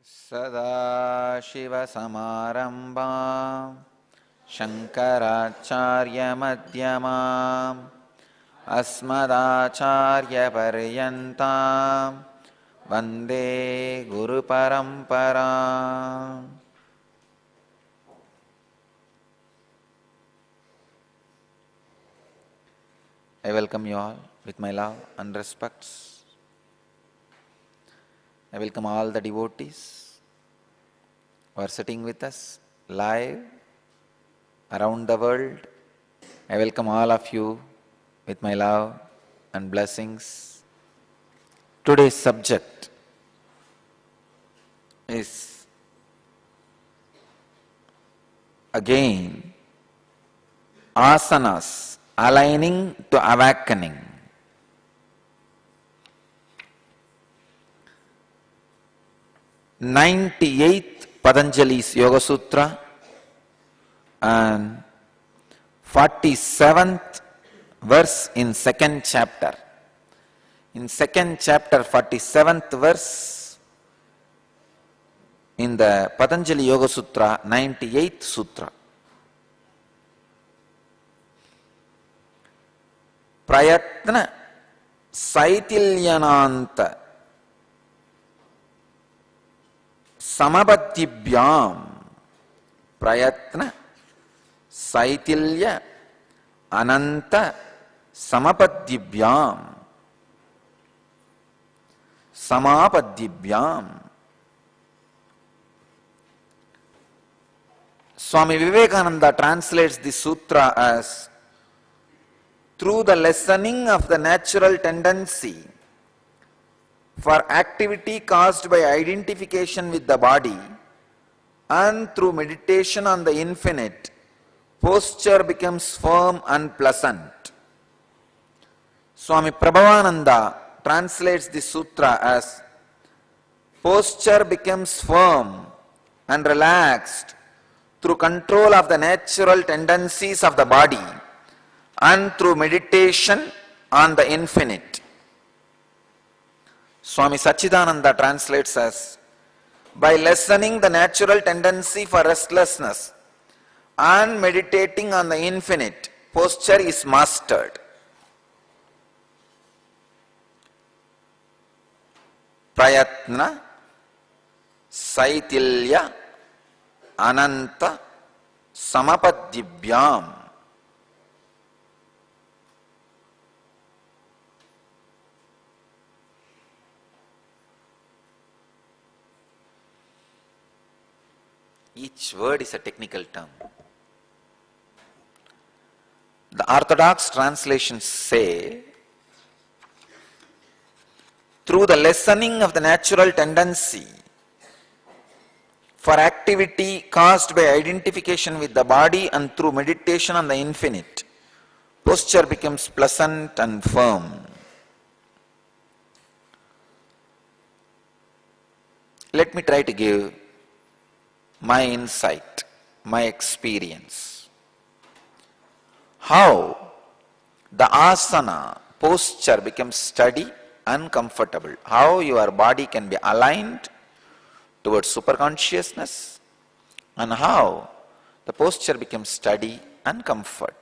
सदाशिवसमारम्भां शङ्कराचार्यमध्यमाम् अस्मदाचार्यपर्यन्तां वन्दे गुरुपरम्पराम्. I welcome you all with my love and respects. I welcome all the devotees who are sitting with us live around the world. I welcome all of you with my love and blessings. Today's subject is again asanas, aligning to awakening. 98th Patanjali's Yoga Sutra and 47th verse in second chapter. In second chapter, 47th verse in the Patanjali Yoga Sutra, 98th Sutra. Prayatna Saitilyananta Samabadhyabhyam. Prayatna Saitilya Ananta Samapadhyabhyam. Samapadhyabhyam. Swami Vivekananda translates this sutra as through the lessening of the natural tendency for activity caused by identification with the body and through meditation on the infinite, posture becomes firm and pleasant. Swami Prabhavananda translates this sutra as posture becomes firm and relaxed through control of the natural tendencies of the body and through meditation on the infinite. Swami Sachidananda translates as by lessening the natural tendency for restlessness and meditating on the infinite, posture is mastered. Prayatna Saitilya Ananta Samapadhyabhyam. Each word is a technical term. The orthodox translations say, through the lessening of the natural tendency for activity caused by identification with the body and through meditation on the infinite, posture becomes pleasant and firm. Let me try to give my insight, my experience. How the asana, posture becomes steady and comfortable. How your body can be aligned towards superconsciousness and how the posture becomes steady and comfort.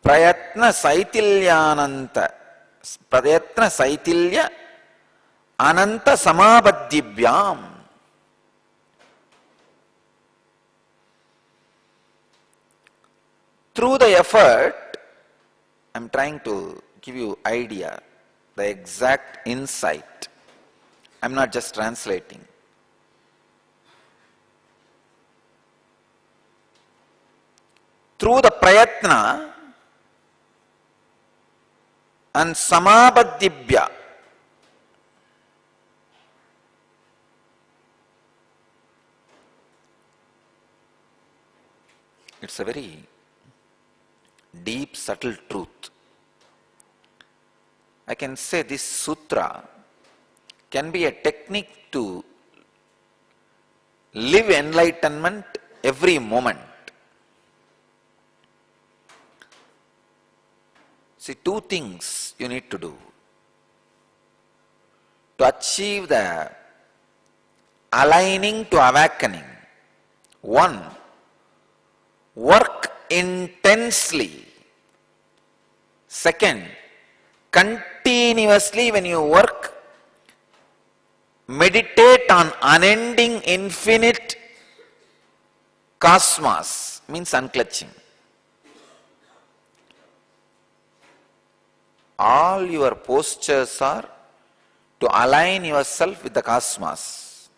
Prayatna Saitilyananta, Prayatna Saitilya Ananta Samabadhyabhyam. Through the effort, I am trying to give you idea, the exact insight. I am not just translating. Through the prayatna and samabadhyabhya, it's a very deep, subtle truth. I can say this sutra can be a technique to live enlightenment every moment. See, two things you need to do. to achieve the aligning to awakening. One, work intensely. Second, continuously when you work, meditate on unending infinite cosmos, means unclutching. All your postures are to align yourself with the cosmos.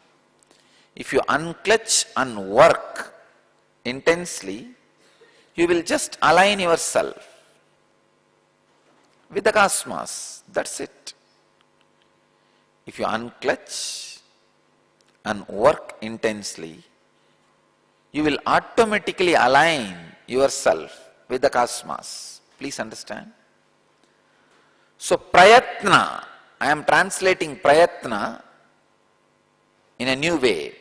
If you unclutch and work intensely, you will just align yourself with the cosmos. That's it. If you unclutch and work intensely, you will automatically align yourself with the cosmos. Please understand. So prayatna, I am translating prayatna in a new way.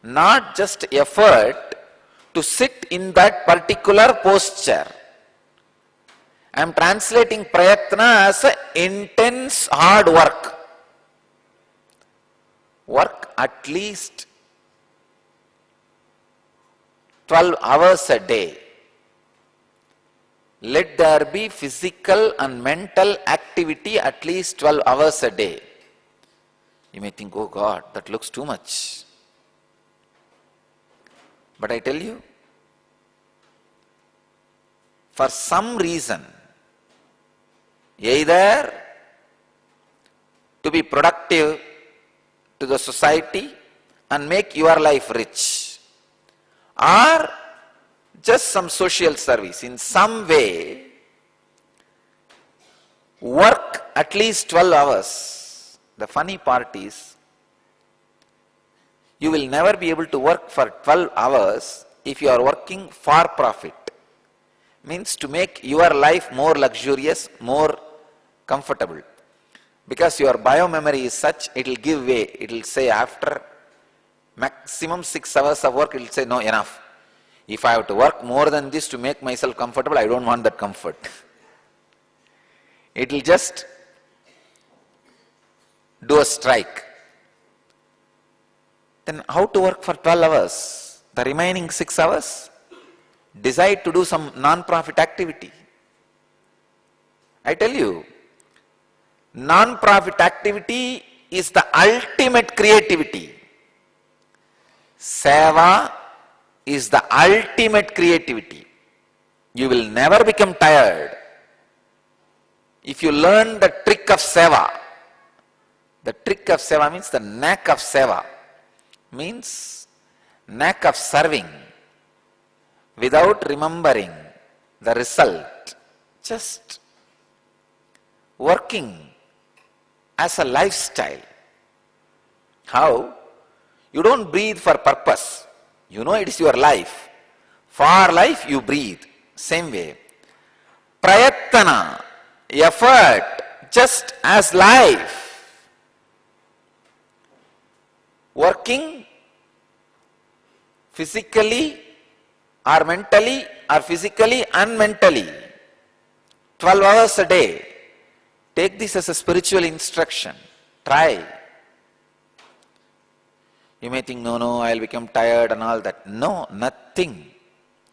Not just effort to sit in that particular posture. I am translating prayatna as intense hard work. Work at least 12 hours a day. Let there be physical and mental activity at least 12 hours a day. You may think, oh God, that looks too much. But I tell you, for some reason, either to be productive to the society and make your life rich, or just some social service, in some way, work at least 12 hours. The funny part is, you will never be able to work for 12 hours if you are working for profit. Means to make your life more luxurious, more comfortable. Because your biomemory is such, it will give way. It will say after maximum 6 hours of work, it will say, no, enough. If I have to work more than this to make myself comfortable, I don't want that comfort. It will just do a strike. Then how to work for 12 hours? The remaining 6 hours? Decide to do some non-profit activity. I tell you, non-profit activity is the ultimate creativity. Seva is the ultimate creativity. You will never become tired if you learn the trick of seva. The trick of seva means the knack of seva, means knack of serving without remembering the result, just working as a lifestyle. How? You don't breathe for purpose. You know it is your life. For life you breathe. Same way. Prayatana, effort, just as life. Working physically or mentally or physically and mentally. 12 hours a day. Take this as a spiritual instruction. Try. You may think, no, I'll become tired and all that. No, nothing.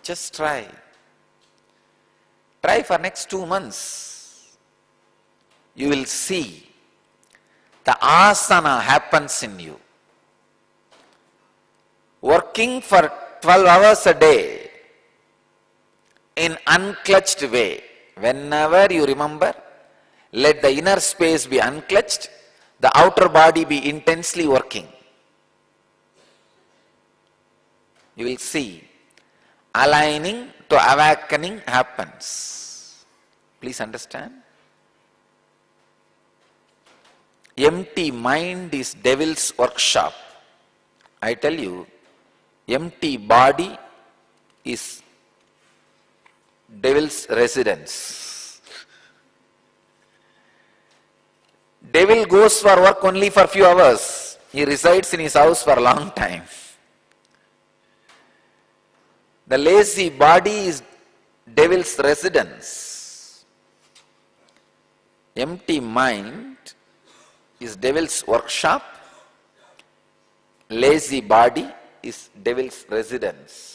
Just try. Try for next 2 months. You will see the asana happens in you. Working for 12 hours a day in unclutched way. Whenever you remember, let the inner space be unclutched, the outer body be intensely working. You will see aligning to awakening happens. Please understand. Empty mind is devil's workshop. I tell you, empty body is devil's residence. Devil goes for work only for few hours. He resides in his house for a long time. The lazy body is devil's residence. Empty mind is devil's workshop, lazy body is devil's residence.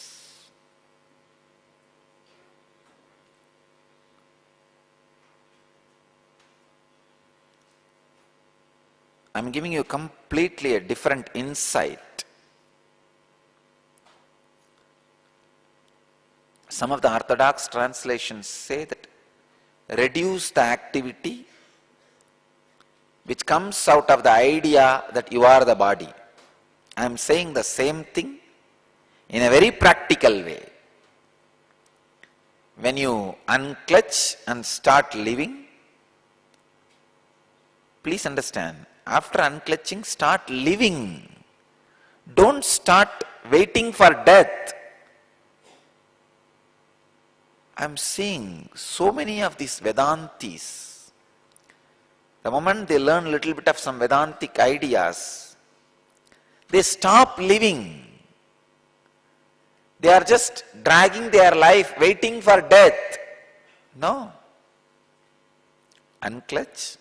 I'm giving you completely a different insight. Some of the orthodox translations say that reduce the activity which comes out of the idea that you are the body. I am saying the same thing in a very practical way. When you unclutch and start living, please understand, after unclutching, start living. Don't start waiting for death. I'm seeing so many of these Vedantis. The moment they learn a little bit of some Vedantic ideas, they stop living. They are just dragging their life, waiting for death. No. Unclutch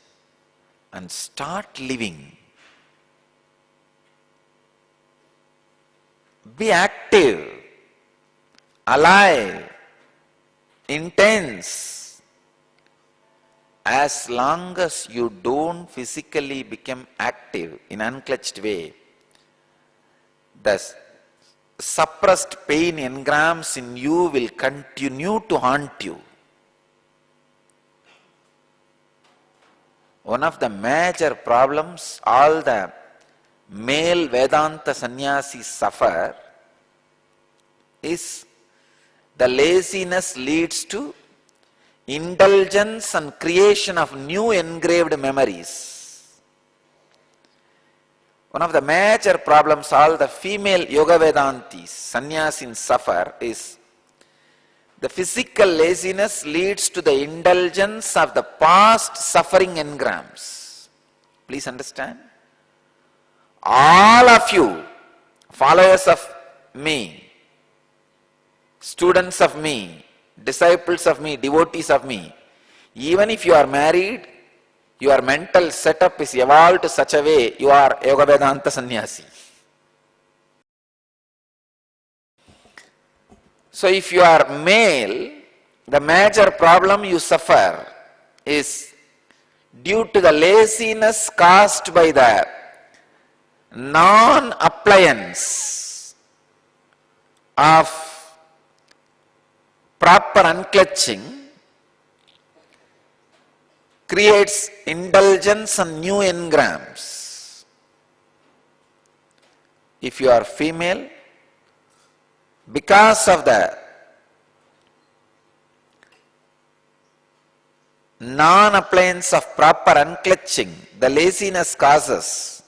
and start living. Be active, alive, intense. As long as you don't physically become active in unclutched way, the suppressed pain engrams in you will continue to haunt you. One of the major problems all the male Vedanta sannyasis suffer is the laziness leads to indulgence and creation of new engraved memories. One of the major problems all the female Yoga Vedantis, sannyasin suffer is the physical laziness leads to the indulgence of the past suffering engrams. Please understand. All of you, followers of me, students of me, disciples of me, devotees of me, even if you are married, your mental setup is evolved to such a way you are Yoga Vedanta sannyasi. So if you are male, the major problem you suffer is due to the laziness caused by the non-appliance of proper unclutching creates indulgence and new engrams. If you are female, because of the non-appliance of proper unclutching, the laziness causes,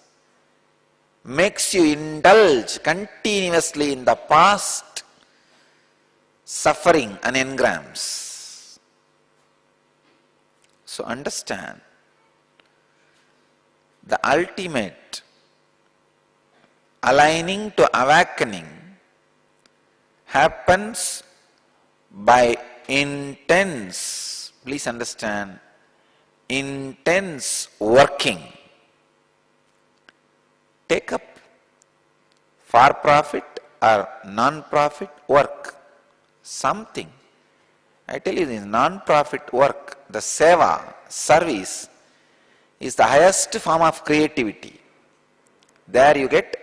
makes you indulge continuously in the past suffering and engrams. So understand, the ultimate aligning to awakening happens by intense, please understand, intense working. Take up for-profit or non-profit work, something. I tell you, this non-profit work, the seva, service, is the highest form of creativity. There you get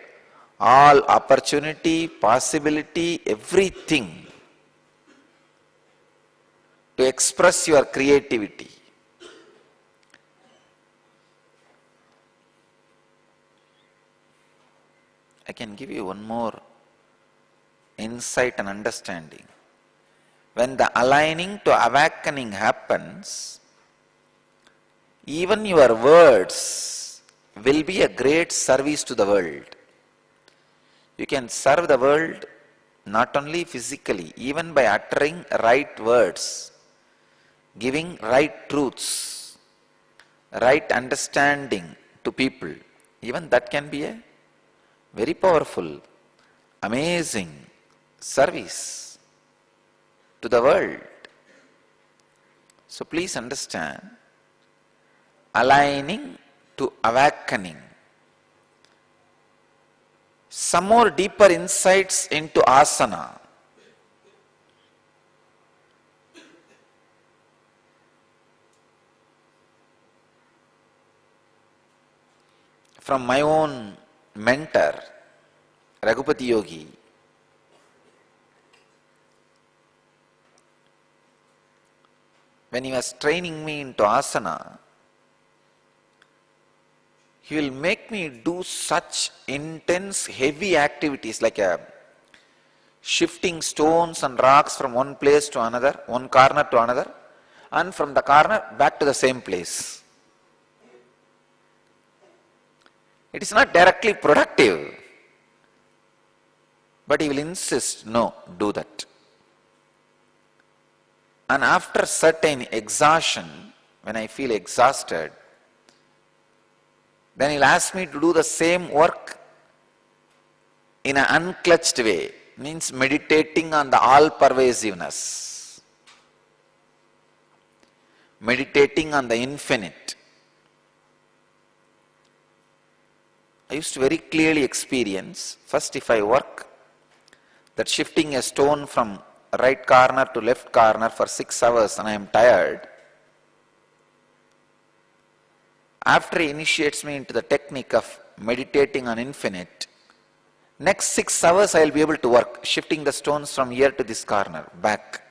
all opportunity, possibility, everything to express your creativity. I can give you one more insight and understanding. When the aligning to awakening happens, even your words will be a great service to the world. You can serve the world not only physically, even by uttering right words, giving right truths, right understanding to people. Even that can be a very powerful, amazing service to the world. So please understand, aligning to awakening. Some more deeper insights into asana. From my own mentor, Raghupati Yogi. When he was training me into asana, he will make me do such intense, heavy activities like shifting stones and rocks from one place to another, one corner to another, and from the corner back to the same place. It is not directly productive, but he will insist, no, do that. And after certain exhaustion, when I feel exhausted, then he'll ask me to do the same work in an unclutched way, means meditating on the all-pervasiveness, meditating on the infinite. I used to very clearly experience, first if I work, that shifting a stone from right corner to left corner for 6 hours and I am tired, after he initiates me into the technique of meditating on infinite, next 6 hours I will be able to work, shifting the stones from here to this corner, back.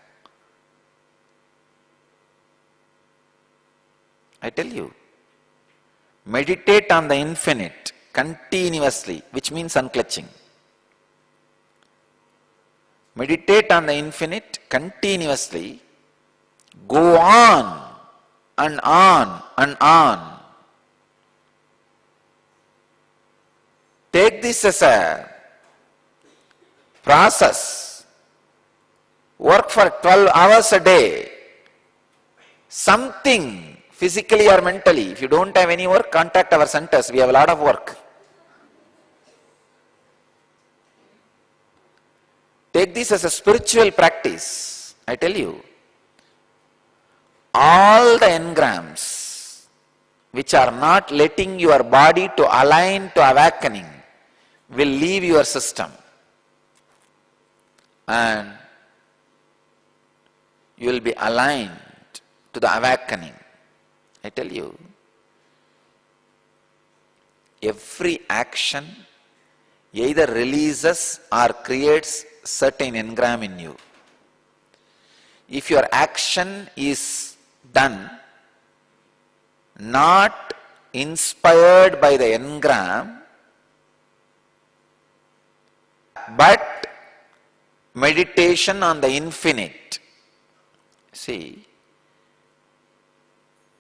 I tell you, meditate on the infinite continuously, which means unclutching. Meditate on the infinite continuously, go on and on and on. Take this as a process. Work for 12 hours a day. Something physically or mentally. If you don't have any work, contact our centers. We have a lot of work. Take this as a spiritual practice. I tell you, all the engrams which are not letting your body to align to awakening will leave your system, and you will be aligned to the awakening. I tell you, every action either releases or creates certain engram in you. If your action is done not inspired by the engram, but meditation on the infinite. See,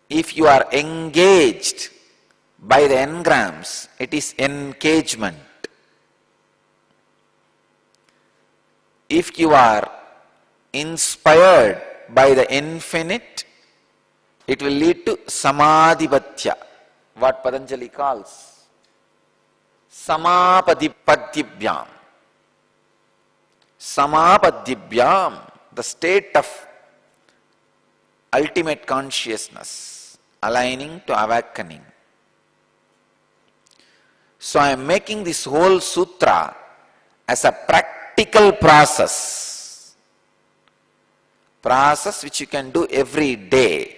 if you are engaged by the engrams, it is engagement. If you are inspired by the infinite, it will lead to samadhipatya, what Patanjali calls samapadipatibhyam. Samapadibhyam, the state of ultimate consciousness, aligning to awakening. So I am making this whole sutra as a practical process which you can do every day.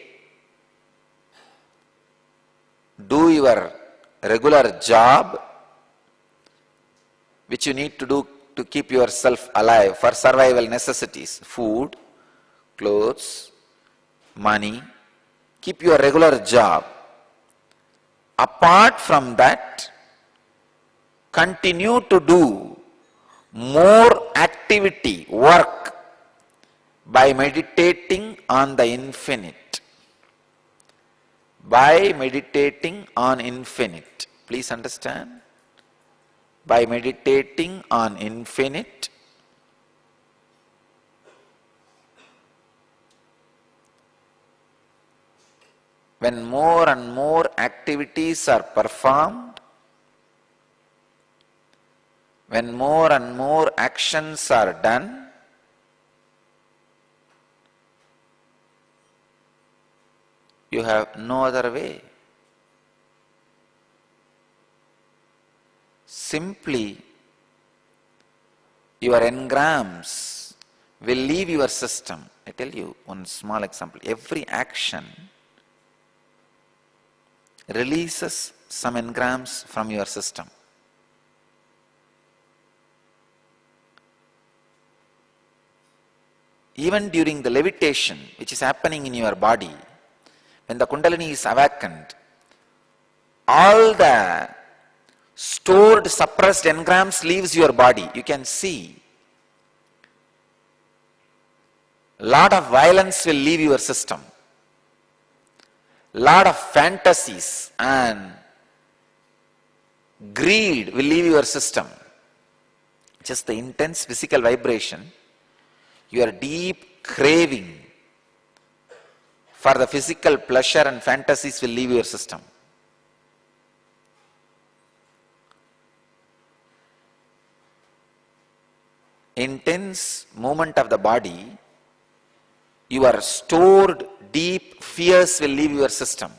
Do your regular job which you need to do to keep yourself alive for survival necessities, food, clothes, money. Keep your regular job. Apart from that, continue to do more activity, work, by meditating on the infinite. By meditating on infinite. Please understand. By meditating on infinite, when more and more activities are performed, when more and more actions are done, you have no other way. simply your engrams will leave your system. I tell you one small example. Every action releases some engrams from your system. Even during the levitation which is happening in your body, when the Kundalini is awakened, all the stored suppressed engrams leaves your body. You can see lot of violence will leave your system. Lot of fantasies and greed will leave your system. Just the intense physical vibration, your deep craving for the physical pleasure and fantasies will leave your system. Intense movement of the body, your stored deep fears will leave your system.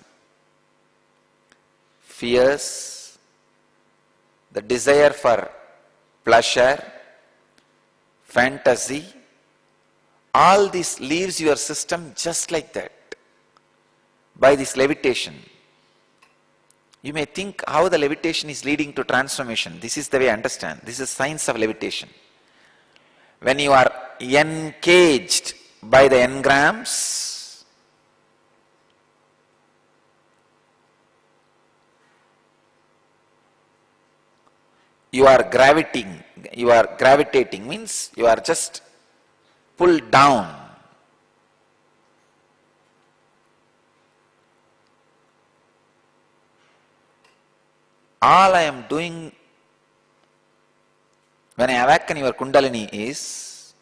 Fears, the desire for pleasure, fantasy, all this leaves your system just like that by this levitation. You may think how the levitation is leading to transformation. This is the way I understand. This is science of levitation. When you are encaged by the engrams, you are gravitating means you are just pulled down. All I am doing when I awaken your Kundalini is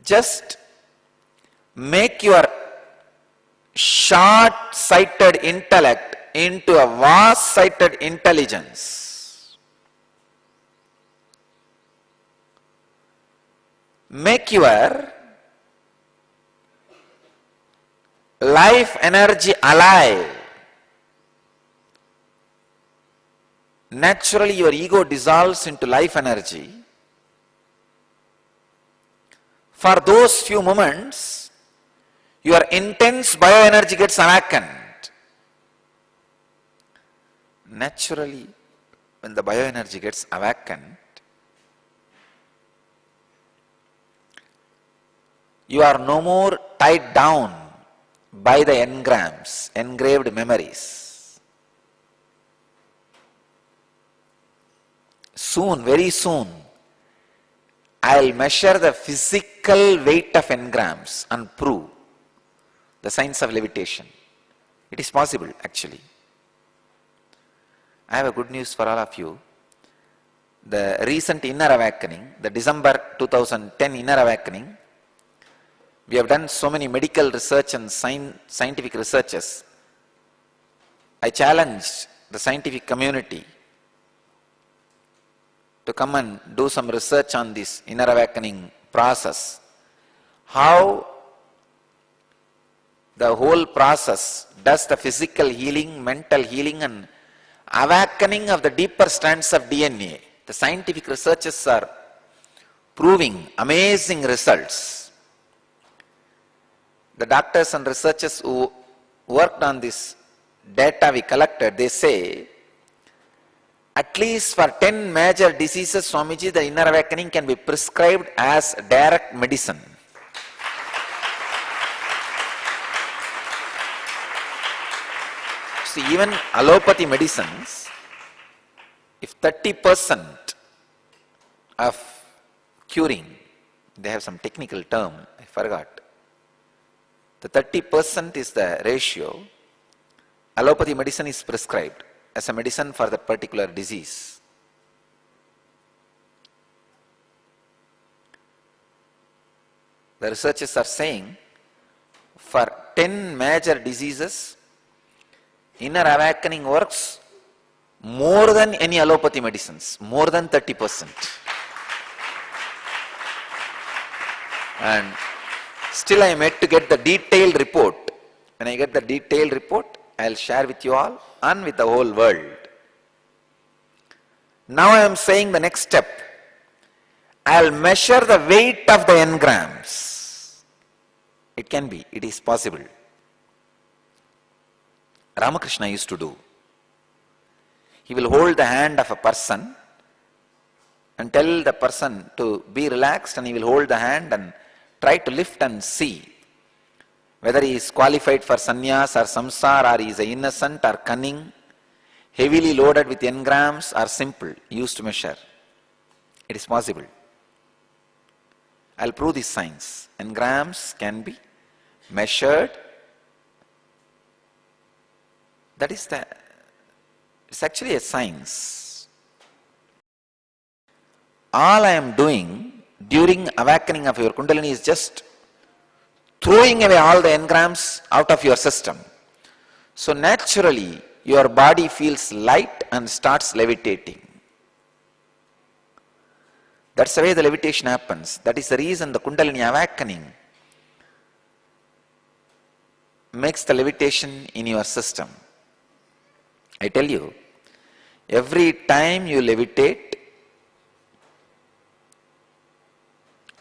just make your short-sighted intellect into a vast-sighted intelligence. Make your life energy alive. Naturally, your ego dissolves into life energy. For those few moments, your intense bioenergy gets awakened. Naturally, when the bioenergy gets awakened, you are no more tied down by the engrams, engraved memories. Soon, very soon, I'll measure the physical weight of engrams and prove the science of levitation. It is possible, actually. I have a good news for all of you. The recent inner awakening, the December 2010 inner awakening, we have done so many medical research and scientific researches. I challenged the scientific community to come and do some research on this inner awakening process. How the whole process does the physical healing, mental healing and awakening of the deeper strands of DNA. The scientific researchers are proving amazing results. The doctors and researchers who worked on this data we collected, they say at least for 10 major diseases, Swamiji, the inner awakening can be prescribed as direct medicine. See, even allopathy medicines, if 30% of curing, they have some technical term, I forgot. The 30% is the ratio. Allopathy medicine is prescribed as a medicine for that particular disease. The researchers are saying for 10 major diseases, inner awakening works more than any allopathy medicines, more than 30%. And still I am yet to get the detailed report. When I get the detailed report, I will share with you all and with the whole world. Now I am saying the next step. I'll measure the weight of the engrams. It can be, it is possible. Ramakrishna used to do. He will hold the hand of a person and tell the person to be relaxed, and he will hold the hand and try to lift and see whether he is qualified for sannyas or samsara, or he is innocent or cunning, heavily loaded with engrams or simple, used to measure. It is possible. I'll prove this science. Engrams can be measured. That is it's actually a science. All I am doing during awakening of your Kundalini is just throwing away all the engrams out of your system. So naturally, your body feels light and starts levitating. That's the way the levitation happens. That is the reason the Kundalini awakening makes the levitation in your system. I tell you, every time you levitate,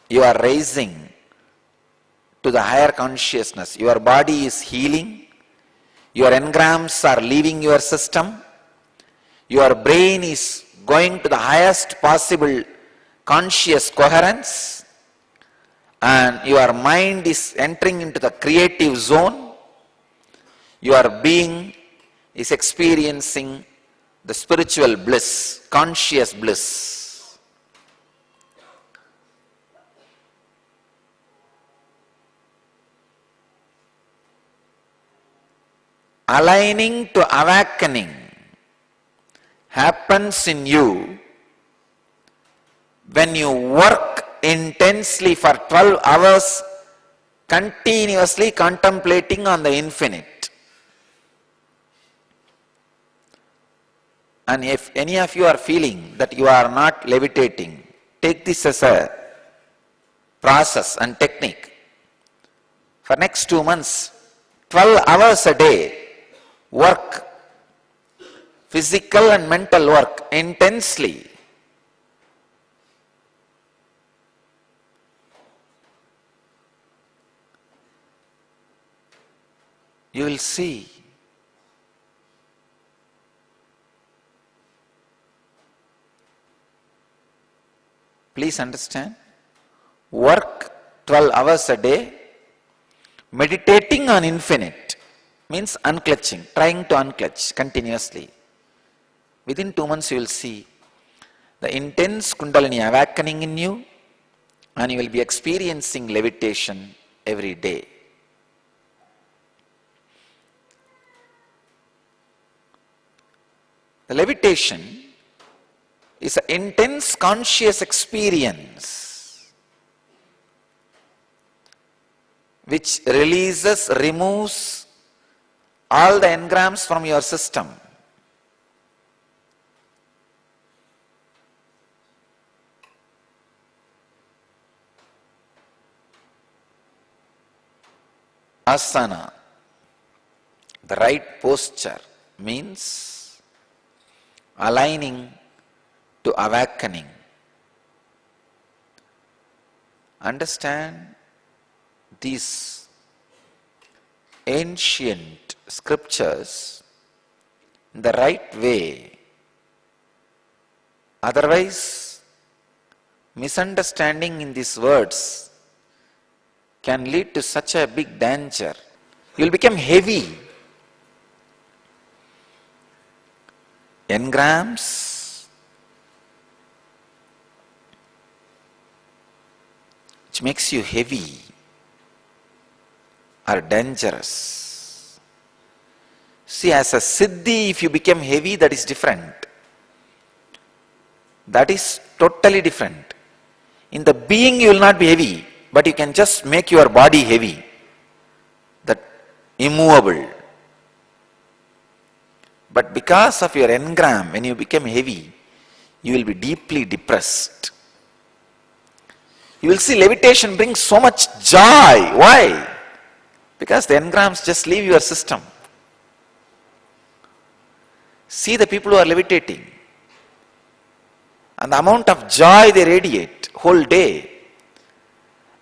you are raising to the higher consciousness. Your body is healing. Your engrams are leaving your system. Your brain is going to the highest possible conscious coherence. And your mind is entering into the creative zone. Your being is experiencing the spiritual bliss, conscious bliss. Aligning to awakening happens in you when you work intensely for 12 hours continuously contemplating on the infinite. And if any of you are feeling that you are not levitating, take this as a process and technique. For next 2 months, 12 hours a day, work, physical and mental work intensely. You will see please understand, work 12 hours a day, meditating on infinite means unclutching, trying to unclutch continuously. Within 2 months you will see the intense Kundalini awakening in you, and you will be experiencing levitation every day. The levitation is an intense conscious experience which removes all the engrams from your system. Asana, the right posture, means aligning to awakening. Understand these ancient scriptures in the right way. Otherwise, misunderstanding in these words can lead to such a big danger. You will become heavy. Engrams, which makes you heavy, are dangerous. See, as a siddhi, if you become heavy, that is different. That is totally different. In the being, you will not be heavy, but you can just make your body heavy, that immovable. But because of your engram, when you become heavy, you will be deeply depressed. You will see levitation brings so much joy. Why? Because the engrams just leave your system. See the people who are levitating. and the amount of joy they radiate whole day,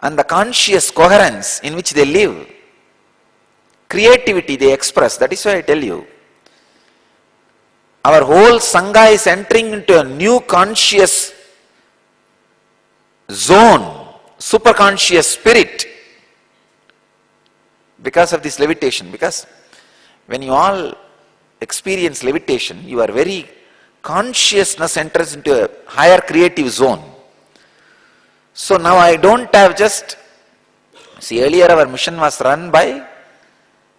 and the conscious coherence in which they live, creativity they express. That is why I tell you, our whole Sangha is entering into a new conscious zone, superconscious spirit, because of this levitation. Because when you all experience levitation, your very consciousness enters into a higher creative zone. So now I don't have just, see, earlier our mission was run by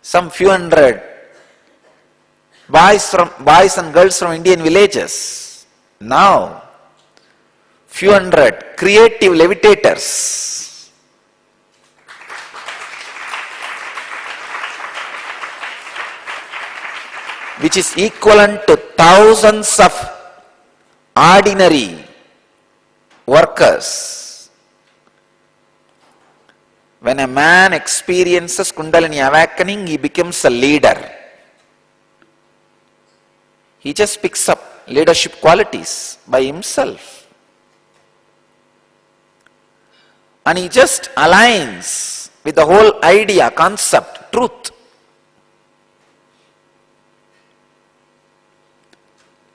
some few hundred boys and girls from Indian villages. Now, few hundred creative levitators. Which is equivalent to thousands of ordinary workers. When a man experiences Kundalini awakening, he becomes a leader. He just picks up leadership qualities by himself. And he just aligns with the whole idea, concept, truth.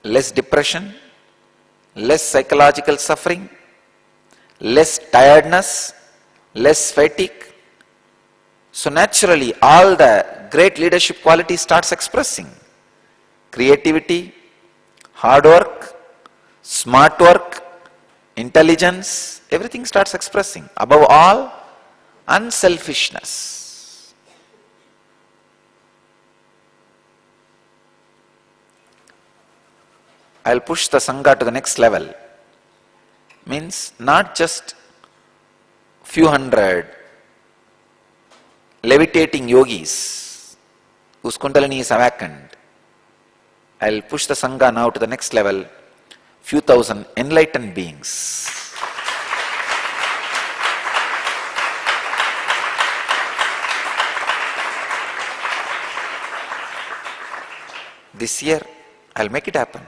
Less depression, less psychological suffering, less tiredness, less fatigue. So naturally, all the great leadership qualities starts expressing. Creativity, hard work, smart work, intelligence, everything starts expressing. Above all, unselfishness. I'll push the Sangha to the next level. Means not just few hundred levitating yogis whose Kundalini is awakened. I'll push the Sangha now to the next level. Few thousand enlightened beings. This year, I'll make it happen.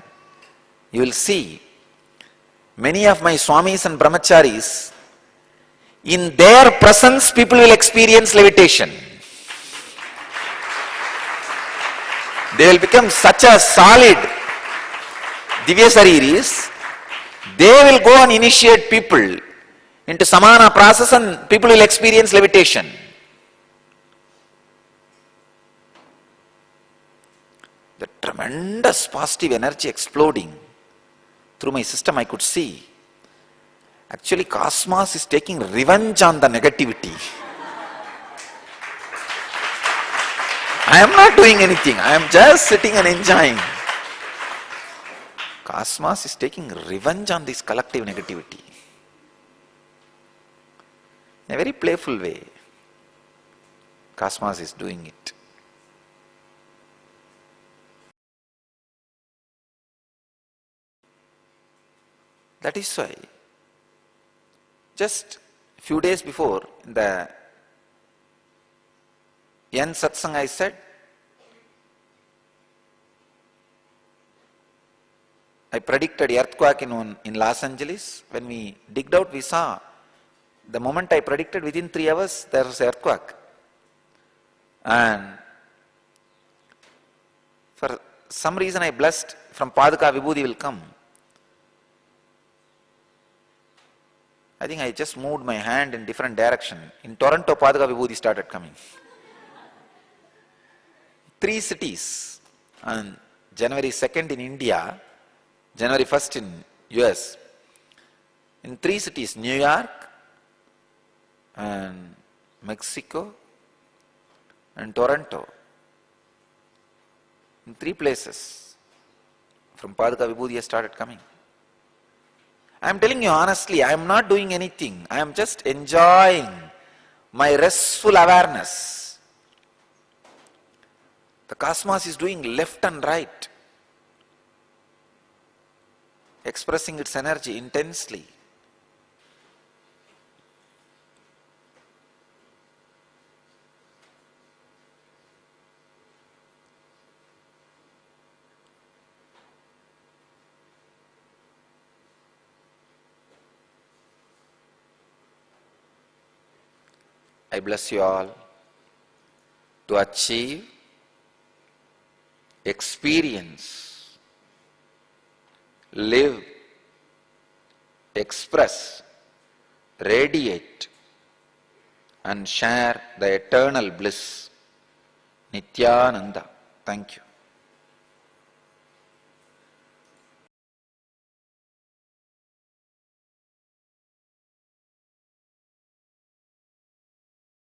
You will see many of my Swamis and Brahmacharis, in their presence, people will experience levitation. They will become such a solid Divya Sariris, they will go and initiate people into Samana process and people will experience levitation. The tremendous positive energy exploding through my system, I could see. Actually, cosmos is taking revenge on the negativity. I am not doing anything. I am just sitting and enjoying. Cosmos is taking revenge on this collective negativity. In a very playful way, Cosmos is doing it. That is why, just a few days before, in the Yen Satsang, I said, I predicted earthquake in Los Angeles. When we digged out, we saw, the moment I predicted, within 3 hours, there was an earthquake. And for some reason I blessed, from Paduka Vibhuti will come. I think I just moved my hand in different direction. In Toronto, Paduka Vibhuti started coming. 3 cities. And January 2nd in India, January 1st in US. In 3 cities, New York and Mexico and Toronto. In 3 places, from Paduka Vibhuti has started coming. I am telling you honestly, I am not doing anything. I am just enjoying my restful awareness. The cosmos is doing left and right, expressing its energy intensely. I bless you all to achieve, experience, live, express, radiate, and share the eternal bliss. Nityananda. Thank you.